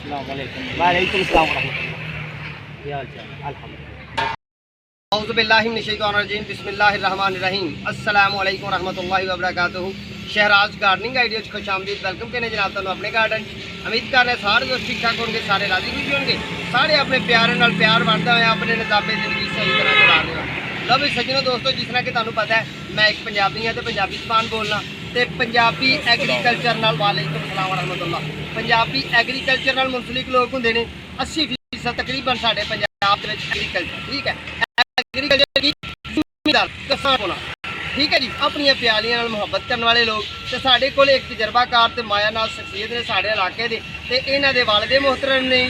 वालेकुम अस्सलाम वरहमतुल्लाह। क्या हाल चाल? अल्हम्दुलिल्लाह। औज़ु बिल्लाहि मिनश शैतानिर रजीम, बिस्मिल्लाहिर रहमानिर रहीम। अस्सलामु अलैकुम रहमतुल्लाहि व बरकातुहू। शहराज गार्डनिंग आइडियाज़ खुश आमदीद, वेलकम कहने जनाब तुहानू अपने गार्डन। उम्मीद कर रहे सारे दोस्त ठीक ठाक होंगे, सारे राजी खुशी होंगे, सारे अपने प्यारे नाल प्यार वंडदा होया अपने निज़ामे ज़िंदगी सही तरह चला रहे हो। लो भी सज्जनों दोस्तों, जिस तरह कि तुहानू पता है मैं एक पंजाबी हाँ, तो पंजाबी ज़बान बोलना ते पंजाबी एग्रीकल्चर नाल वालेकुम अस्सलाम वरहमतुल्लाह। पंजाबी एग्रीकल्चर नाल मुंसलिक लोग होंदे ने 80% तकरीबन साडे पंजाब दे विच एग्रीकल्चर, ठीक है, एग्रीकल्चर की जिम्मेदार किसान होना, ठीक है जी, अपनी प्यालियां नाल मुहब्बत करने वाले लोग। तो साढ़े कोल एक तजर्बाकार तो माया नाल शख्सियत ने साढ़े इलाके दे, ते इन्हां दे वालिद मोहतरम ने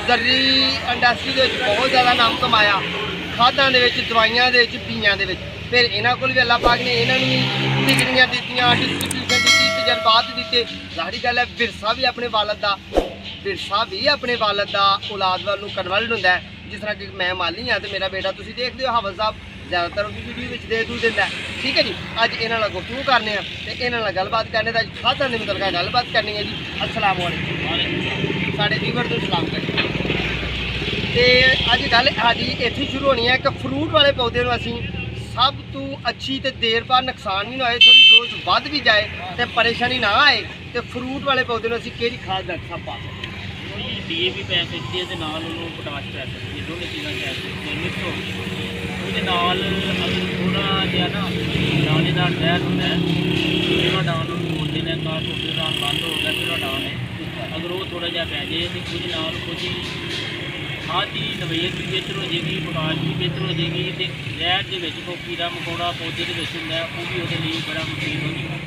जर्री इंडस्ट्री दे विच बहुत ज़्यादा नाम कमाया, खादां दे विच, दवाइयां दे विच, बीआं दे विच। फिर इन्हां कोल भी अल्लाह पाक ने इन्हां नूं डिग्रियां दित्तियां, डिस्ट्रीब्यूशन दी, तजर्बात दिते। ज़ाहिर गल है विरसा भी अपने वालिद दा औलाद वाल नूं कन्वर्ट हुंदा है। जिस तरह कि मैं माली हाँ तो मेरा बेटा तुसीं देखदे हो हाफिज़ साहब ज़्यादातर वीडियो में दे दूँ दिंदा है, ठीक है जी। अज इन्हां नाल गुफ्तगू करने तो इन्हां नाल गलबात करने दा खादां दे मुतलका गलबात करनी है जी। अस्सलाम वालेकुम, साढ़े व्यूअर नूं सलाम करिए। तो अज गल साडी इत्थे शुरू होनी है कि फ्रूट वाले पौधे नूं असीं सब तो अच्छी तो देर बाद नुकसान भी ना होए, थोड़ी डोज वध भी जाए तो परेशानी ना आए, तो फ्रूट वाले पौधे असीं किहड़ी खाद डॉक्टर साहब पा सकते? DAP पै सकती है, पोटाश पै सकती है, दोनों चीज़ा पै सकती मिक्स हो थोड़ा जहा ना दानेदार जहर होंगे फिर डाउन बोलते हैं का डाउन बंद हो गया फिर डाउन है, अगर वो थोड़ा जहा पै जाए तो कुछ खाद की नवीयत भी बेहतर हो जाएगी, पोटाश भी बेहतर हो जाएगी, तो जहर के कीड़ा मकोड़ा पौधे के होंगे वो भी वो बड़ा मुफीद होगा।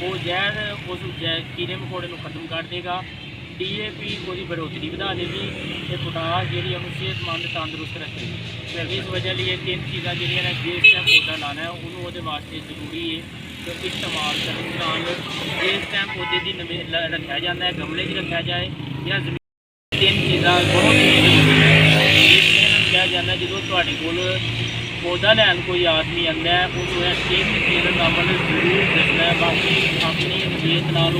वो जहर उस कीड़े मकोड़े को खत्म कर देगा, DAP वो बढ़ोतरी बढ़ा देगी, तो पोटाश जी सेहतमंद तंदुरुस्त रखेगी। तो इस वजह लिए तीन चीज़ा जी जिस टाइम पौधा लाना है उन्होंने वास्ते जरूरी है तो इस्तेमाल करने दौरान जिस टाइम पौधे की रखा जाता है, गमले रखा जाए या जमीन, तीन चीज़ा बहुत कहा जाता है। जो थोड़े कोल पौधा लैन कोई आदमी आता है उसको तीन चीज़ों का अमल जरूर दसना है, बाकी अपनी नीयत नाल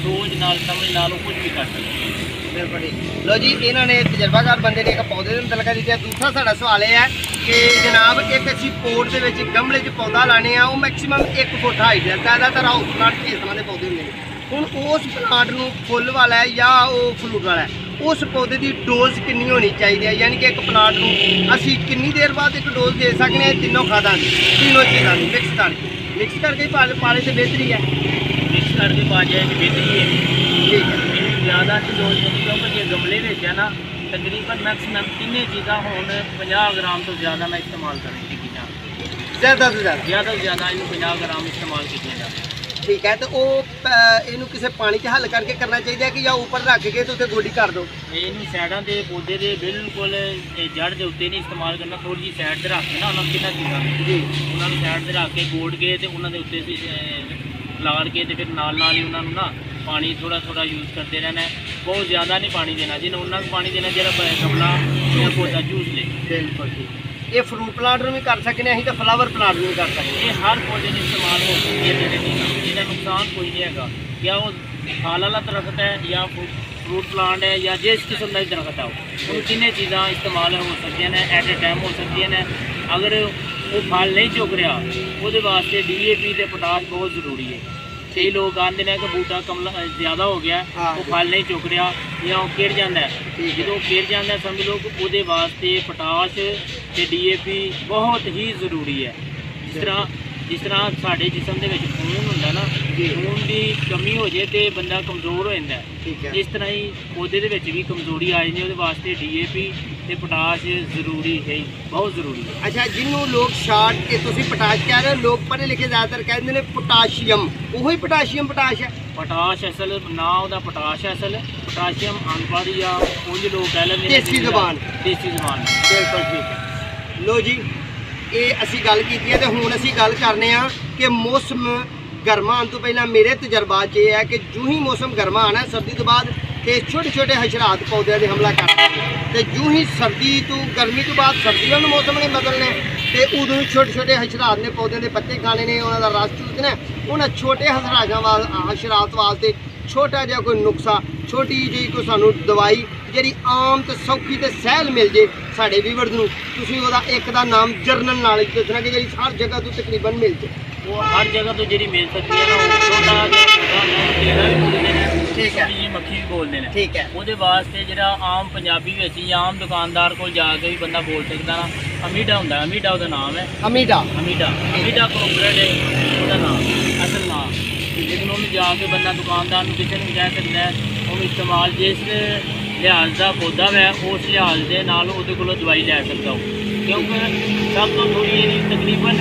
सोच नाल समझ नाल कुछ भी कर सकते हैं। बिल्कुल जी। लो जी, इन्होंने तजर्बाकार बंदे ने एक पौधे के मुतलका दिया। दूसरा साडा सवाल यह है कि जनाब एक असीं पोट के गमले पौधा लाने वो मैक्सीमम 1 फुट हाइट है, ज़्यादातर हाउस प्लांट किस्म के पौधे होंगे। हुण उस प्लांट नूं फुल वाला है या वो फ्रूट वाला है, उस पौधे की डोज कितनी होनी चाहिए, यानी कि एक प्लांट नूं असीं कितनी देर बाद एक डोज दे सकते हैं? तीनों खादां दी, तीनों चीज़ों की मिक्स करके पाले तो बेहतरी है, मिक्स करके पा जाए तो बेहतरी है, ठीक है। ज़्यादा डोज नहीं, क्योंकि जो गमले है ना तकरीबन मैक्सीमम तीनों चीज़ा हो 50 ग्राम तो ज़्यादा मैं इस्तेमाल करें ज़्यादा से ज़्यादा इनू 50 ग्राम इस्तेमाल किया जाए, ठीक है। तो वो इनू किसी पानी च हल करके करना चाहिए कि या ऊपर रख के तो गोडी कर दो? इनू साइडों के पौधे के बिल्कुल जड़ के उत्ते नहीं इस्तेमाल करना, थोड़ी जी साइड से रख के ना उन्होंने कितना चीज़ा जी उन्होंने साइड से रख के गोड़ के तो उन्होंने उत्ते लार के तो फिर नाल ही उन्होंने ना पानी थोड़ा थोड़ा यूज़ करते रहना है, बहुत ज़्यादा नहीं पानी देना, जिन्हें उन्होंने पानी देना जो गमला या पौधा जूस ले। बिल्कुल ठीक। ये फ्रूट प्लांट में भी कर सकते हैं, तो फ्लावर प्लांट में भी कर सकते हैं। ये हर पौधे में इस्तेमाल हो सकती है, जिसका नुकसान कोई नहीं है, या वो फल वाला दरख्त है या फ्रूट प्लांट है या जिस किस्म का दरख्त है वो तीनों चीज़ा इस्तेमाल हो सकती हैं, एट ए टाइम हो सकती हैं। अगर वो फल नहीं चुग रहा वो वास्ते DAP ते पोटाश बहुत जरूरी है। कई लोग आते हैं कि बूटा कमला ज़्यादा हो गया, वो फल नहीं चुग रहा या वो गिर जाता है, जो गिर जाता है समझ लो वो वास्ते पोटाश ते DAP बहुत ही जरूरी है। जिस तरह साढ़े जिसम के खून होंगे ना, खून की कमी हो जाए तो बंदा कमज़ोर हो जाता है, इस तरह ही पौधे भी कमजोरी आ जाती है, वास्ते DAP ते पोटाश जरूरी है, बहुत जरूरी है। अच्छा, जिन्हों लोग शार्ट के तुसीं पोटाश कह रहे हो, लोग पढ़े लिखे ज़्यादातर कहते हैं पोटाशियम, वही पोटाशियम पोटाश है? पोटाश असल ना वह पोटाश है, असल पोटाशियम अनपढ़ या कुछ लोग कह लेंगे देसी जबान। बिल्कुल ठीक है। लो जी, ये असी गल की है, तो हुण असी गल करने कि मौसम गर्मा आने तो पहला मेरे तजर्बात ये है कि जो ही मौसम गर्मा आना सर्दी तो बाद कि छोटे छोटे हशरात पौधे ने हमला करते हैं, तो जो ही सर्दी तो गर्मी तो बाद सर्दी वाले मौसम ने बदलने, तो उदों छोटे छोटे हशरात ने पौधे के पत्ते खाने ने, उन्होंने रस चूसना, उन्होंने छोटे हशरात वास्ते छोटा जहा कोई नुस्खा ਛੋਟੀ ਜਿਹੀ ਕੋਈ ਸਾਨੂੰ ਦਵਾਈ ਜਿਹੜੀ ਆਮ ਤੇ ਸੌਖੀ ਤੇ ਸਹਿਲ ਮਿਲ ਜੇ ਸਾਡੇ ਵੀਵਰਸ ਨੂੰ, ਤੁਸੀਂ ਉਹਦਾ ਇੱਕ ਦਾ ਨਾਮ ਜਰਨਲ ਨਾਲ ਦੱਸਣਾ ਕਿ ਜਿਹੜੀ ਹਰ ਜਗ੍ਹਾ ਤੋਂ ਤਕਰੀਬਨ ਮਿਲ ਜੇ। ਉਹ ਹਰ ਜਗ੍ਹਾ ਤੋਂ ਜਿਹੜੀ ਮਿਲ ਸਕਦੀ ਹੈ ਨਾ, ਉਹ ਛੋਟਾ ਜਿਹਾ ਠੀਕ ਹੈ ਜੀ ਮੱਖੀ ਵੀ ਬੋਲਦੇ ਨੇ। ਠੀਕ ਹੈ ਉਹਦੇ ਵਾਸਤੇ ਜਿਹੜਾ ਆਮ ਪੰਜਾਬੀ ਵਿੱਚ ਜਾਂ ਆਮ ਦੁਕਾਨਦਾਰ ਕੋਲ ਜਾ ਕੇ ਵੀ ਬੰਦਾ ਬੋਲ ਸਕਦਾ ਨਾ, ਅਮੀਡਾ ਹੁੰਦਾ, ਅਮੀਡਾ ਉਹਦਾ ਨਾਮ ਹੈ। ਅਮੀਡਾ ਅਮੀਡਾ ਕੋਪਰੇਟ ਹੈ ਉਹਦਾ ਨਾਮ, ਅਸਲ ਨਾਮ। ਲੇਕਿਨ ਉਹਨੂੰ ਜਾ ਕੇ ਬੰਦਾ ਦੁਕਾਨਦਾਰ ਨੂੰ ਕਿਸੇ ਨੂੰ ਵੀ ਕਹਿ ਸਕਦਾ ਹੈ, ਉਹਨੂੰ ਇਸਤੇਮਾਲ ਜਿਸ ਲਿਹਾਜ਼ ਦਾ ਪੌਦਾ ਹੈ ਉਸ ਲਿਹਾਜ਼ ਦੇ ਨਾਲ ਉਹਦੇ ਕੋਲੋਂ ਦਵਾਈ ਲੈ ਸਕਦਾ ਹੋ। ਕਿਉਂਕਿ ਸਭ ਤੋਂ ਥੋੜ੍ਹੀ ਇਹਦੀ ਤਕਰੀਬਨ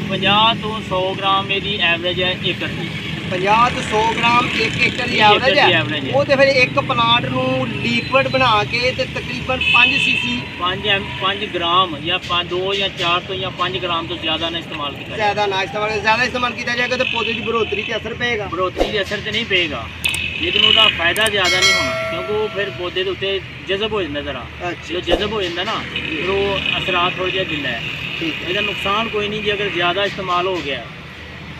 50 ਤੋਂ 100 ਗ੍ਰਾਮ ਇਹਦੀ ਐਵਰੇਜ ਹੈ ਏਕੜ ਦੀ। 50 ਤੋਂ 100 ਗ੍ਰਾਮ ਇੱਕ ਏਕੜ ਦੀ ਐਵਰੇਜ ਹੈ। ਉਹ ਤੇ ਫਿਰ ਇੱਕ ਪਲਾਂਟ ਨੂੰ ਲਿਕਵਿਡ ਬਣਾ ਕੇ ਤੇ ਤਕਰੀਬਨ 5 ਸੀਸੀ 5 ਗ੍ਰਾਮ ਜਾਂ 2 ਜਾਂ 4 ਤੋਂ ਜਾਂ 5 ਗ੍ਰਾਮ ਤੋਂ ਜ਼ਿਆਦਾ ਨਾ ਇਸਤੇਮਾਲ ਕੀਤਾ ਜਾਏ। ਜ਼ਿਆਦਾ ਇਸਤੇਮਾਲ ਕੀਤਾ ਜਾਏਗਾ ਤੇ ਪੌਦੇ ਦੀ ਬੜੋਤਰੀ ਤੇ ਅਸਰ ਪਏਗਾ। ਬੜੋਤਰੀ ਦੇ ਅਸਰ ਤੇ ਨਹੀਂ ਪਏਗਾ, ਲੇਕਿਨ ਉਹਦਾ ਫਾਇਦਾ ਜ਼ਿਆਦਾ ਨਹੀਂ ਹੋਣਾ, ਕਿਉਂਕਿ ਉਹ ਫਿਰ ਪੌਦੇ ਦੇ ਉੱਤੇ ਜਜ਼ਬ ਹੋ ਜਾਂਦਾ ਜ਼ਰਾ। ਜੋ ਜਜ਼ਬ ਹੋ ਜਾਂਦਾ ਨਾ, ਫਿਰ ਉਹ ਅਸਰਾਤ ਥੋੜ੍ਹਾ ਜਿਹਾ ਦਿੰਦਾ ਹੈ। ਇਹਦਾ ਨੁਕਸਾਨ ਕੋਈ ਨਹੀਂ ਜੀ, ਅਗਰ ਜ਼ਿਆਦਾ ਇਸਤੇਮਾਲ ਹੋ ਗਿਆ।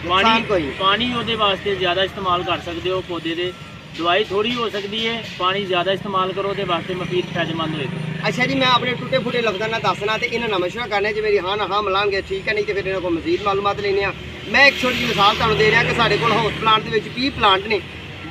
ਪਾਣੀ ਉਹਦੇ ਵਾਸਤੇ ਜ਼ਿਆਦਾ ਇਸਤੇਮਾਲ ਕਰ ਸਕਦੇ ਹੋ ਪੌਦੇ ਦੇ, ਦਵਾਈ ਥੋੜੀ ਹੋ ਸਕਦੀ ਹੈ, ਪਾਣੀ ਜ਼ਿਆਦਾ ਇਸਤੇਮਾਲ ਕਰੋ ਉਹਦੇ ਵਾਸਤੇ ਮਫੀਦ ਫਾਇਦੇਮੰਦ ਹੋਏਗਾ। ਅੱਛਾ ਜੀ, ਮੈਂ ਆਪਣੇ ਟੁੱਟੇ ਫੁੱਟੇ ਲਫ਼ਜ਼ਾਂ ਨਾਲ ਦੱਸਣਾ ਤੇ ਇਹਨਾਂ ਨਾਲ ਮਸ਼ਵਰਾ ਕਰਨਾ, ਜੇ ਮੇਰੀ ਹਾਂ ਨਾ ਹਾਂ ਮਿਲਾਂਗੇ ਠੀਕ ਹੈ, ਨਹੀਂ ਤੇ ਫਿਰ ਇਹਨਾਂ ਕੋਲ ਮਜ਼ੀਦ ਮਾਲੂਮਾਤ ਲੈਣੇ ਆ। ਮੈਂ ਇੱਕ ਛੋਟੀ ਜਿਹੀ ਮਿਸਾਲ ਤੁਹਾਨੂੰ ਦੇ ਰਿਹਾ ਕਿ ਸਾਡੇ ਕੋਲ ਹਾਊਸ ਪਲਾਂਟ ਦੇ ਵਿੱਚ 20 ਪਲਾਂਟ ਨੇ,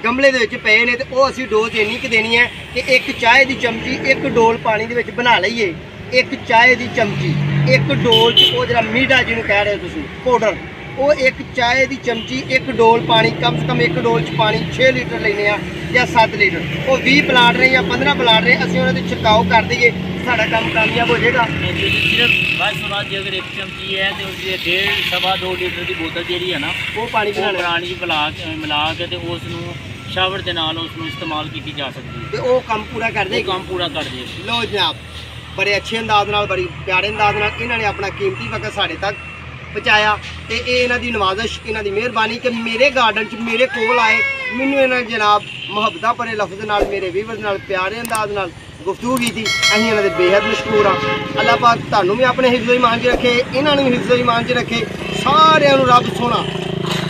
ਗਮਲੇ ਦੇ ਵਿੱਚ ਪਏ ਨੇ, ਤੇ ਉਹ ਅਸੀਂ ਡੋਜ਼ ਇੰਨੀ ਕੁ ਦੇਣੀ ਹੈ ਕਿ ਇੱਕ ਚਾਹ ਦੀ ਚਮਚੀ ਇੱਕ ਡੋਲ ਪਾਣੀ ਦੇ ਵਿੱਚ ਬਣਾ ਲਈਏ। ਇੱਕ ਚਾਹ ਦੀ ਚਮਚੀ ਇੱਕ ਡੋਲ 'ਚ ਉਹ ਜਿਹੜਾ ਮੀਡਾ ਜਿਹਨੂੰ ਕਹਿ ਰਹੇ ਹੋ ਤੁਸੀਂ ਪਾਊਡਰ, ਉਹ ਇੱਕ ਚਾਹ ਦੀ ਚਮਚੀ ਇੱਕ ਡੋਲ ਪਾਣੀ, ਕਮ ਸੇ ਕਮ ਇੱਕ ਡੋਲ 'ਚ ਪਾਣੀ 6 ਲੀਟਰ ਲੈਂਦੇ ਆ ਜਾਂ 7 ਲੀਟਰ। ਉਹ 20 ਪਲਾਂਟ ਨੇ ਜਾਂ 15 ਪਲਾਂਟ ਨੇ, ਅਸੀਂ ਉਹਨਾਂ ਦੇ ਛਿੜਕਾਓ ਕਰ ਦਈਏ, ਸਾਡਾ ਕੰਮ ਕਾਮਯਾਬ ਹੋ ਜਾਏਗਾ। ਸਿਰਫ ਬਸ ਸੁਣਾ, ਜੇ ਅਗਰ ਇੱਕ ਚਮਚੀ ਹੈ ਤੇ ਉਸਦੇ 1.5-2 ਲੀਟਰ ਦੀ ਬੋਤਲ ਜਿਹੜੀ ਹੈ ਨਾ, ਉਹ ਪਾਣੀ ਪਾਣੀ ਮਿਲਾ ਕੇ ਤੇ ਉਸ ਨੂੰ ਸ਼ਾਵਰ ਦੇ ਨਾਲ ਉਸ ਨੂੰ ਇਸਤੇਮਾਲ ਕੀਤੀ ਜਾ ਸਕਦੀ ਹੈ, ਤੇ ਉਹ ਕੰਮ ਪੂਰਾ ਕਰ ਦੇਗੀ। ਕੰਮ ਪੂਰਾ ਕਰ ਦੇ। ਲੋ ਜਨਾਬ, ਬੜੇ ਅੱਛੇ ਅੰਦਾਜ਼ ਨਾਲ, ਬੜੀ ਪਿਆਰੇ ਅੰਦਾਜ਼ ਨਾਲ ਇਹਨਾਂ ਨੇ ਆਪਣਾ ਕੀਮਤੀ ਵਕਤ ਸਾਡੇ ਤੱਕ ਪਹੁੰਚਾਇਆ, ਤੇ ਇਹ ਇਹਨਾਂ ਦੀ ਨਵਾਜ਼ਿਸ਼, ਇਹਨਾਂ ਦੀ ਮਿਹਰਬਾਨੀ ਕਿ ਮੇਰੇ ਗਾਰਡਨ 'ਚ ਮੇਰੇ ਕੋਲ ਆਏ, ਮੈਨੂੰ ਇਹਨਾਂ ਨੇ ਜਨਾਬ ਮੁਹੱਬਤਾਂ ਭਰੇ ਲਫ਼ਜ਼ ਨਾਲ, ਮੇਰੇ ਵੀਵਰ ਨਾਲ ਪਿਆਰੇ ਅੰਦਾਜ਼ ਨਾਲ ਗੁਫ਼ਤਗੂ ਕੀਤੀ। ਅਸੀਂ ਇਹਨਾਂ ਦੇ ਬੇਹੱਦ ਮਸ਼ਕੂਰ ਹਾਂ। ਅੱਲਾਹ ਪਾਕ ਤੁਹਾਨੂੰ ਵੀ ਆਪਣੇ ਹਿਫਜ਼ ਈਮਾਨ 'ਚ ਰੱਖੇ, ਇਹਨਾਂ ਨੂੰ ਵੀ ਹਿਫਜ਼ ਈਮਾਨ 'ਚ ਰੱਖੇ। ਸਾਰਿਆਂ ਨੂੰ ਰੱਬ ਸੋਹਣਾ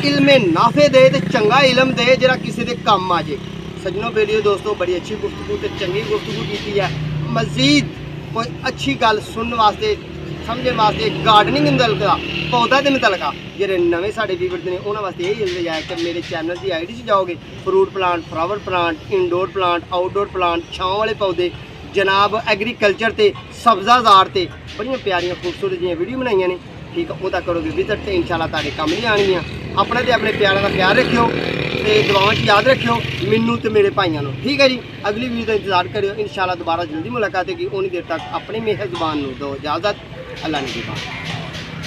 ਇਲਮੇ ਨਾਫੇ ਦੇ ਤੇ ਚੰਗਾ ਇਲਮ ਦੇ ਜਿਹੜਾ ਕਿਸੇ ਦੇ ਕੰਮ ਆ ਜੇ। ਸੱਜਣੋ ਬੇਲੀਓ ਦੋਸਤੋ, ਬੜੀ ਅੱਛੀ ਗੁਫ਼ਤਗੂ ਤੇ ਚੰਗੀ ਗੁਫ਼ਤਗੂ ਕੀਤੀ ਹੈ। ਮਜ਼ੀਦ ਕੋਈ ਅੱਛੀ ਗੱਲ ਸੁਣਨ ਵਾਸਤੇ, ਸਮਝਣ ਵਾਸਤੇ, ਗਾਰਡਨਿੰਗ ਮੁਤਲਕਾ, ਪੌਦਾ ਦੇ ਮੁਤਲਕਾ ਜਿਹੜੇ ਨਵੇਂ ਸਾਡੇ ਵੀਵਰ ਨੇ ਉਹਨਾਂ ਵਾਸਤੇ ਇਹ ਜਲਦੀ ਹੈ ਕਿ ਮੇਰੇ ਚੈਨਲ ਦੀ ਆਈਡੀ 'ਚ ਜਾਓਗੇ, fruit plant, flower plant, indoor plant, outdoor plant, ਛਾਂ ਵਾਲੇ ਪੌਦੇ, ਜਨਾਬ ਐਗਰੀਕਲਚਰ ਤੇ ਸਬਜ਼ਾਜ਼ਾਰ ਤੇ ਬੜੀਆਂ ਪਿਆਰੀਆਂ ਖੂਬਸੂਰਤ ਜਿਹੀਆਂ ਵੀਡੀਓ ਬਣਾਈਆਂ ਨੇ। ਠੀਕ ਹੈ, ਉਹਦਾ ਕਰੋਗੇ ਵਿਜ਼ਿਟ ਤੇ ਇਨਸ਼ਾਅੱਲਾ ਤੁਹਾਡੇ ਕੰਮ ਨਹੀਂ ਆਉਣਗੀਆਂ। ਆਪਣਾ ਤੇ ਆਪਣੇ ਪਿਆਰਾਂ ਦਾ ਪਿਆਰ ਰੱਖਿਓ ਤੇ ਦੁਆਵਾਂ 'ਚ ਯਾਦ ਰੱਖਿਓ ਮੈਨੂੰ ਤੇ ਮੇਰੇ ਭਾਈਆਂ ਨੂੰ। ਠੀਕ ਹੈ ਜੀ, ਅਗਲੀ ਵੀਡੀਓ ਦਾ ਇੰਤਜ਼ਾਰ ਕਰਿਓ। ਇਨਸ਼ਾਅੱਲਾ ਦੁਬਾਰਾ ਜਲਦੀ ਮੁਲਾਕਾਤ ਹੋਏਗੀ। ਉਨੀ ਦੇਰ ਤੱਕ ਆਪਣੀ ਮਿਹਰ ਜ਼ੁਬਾਨ ਨੂੰ ਦਿਓ ਇਜਾਜ਼ਤ। ਅੱਲਾ ਨੇ ਦੀ ਬਾਤ।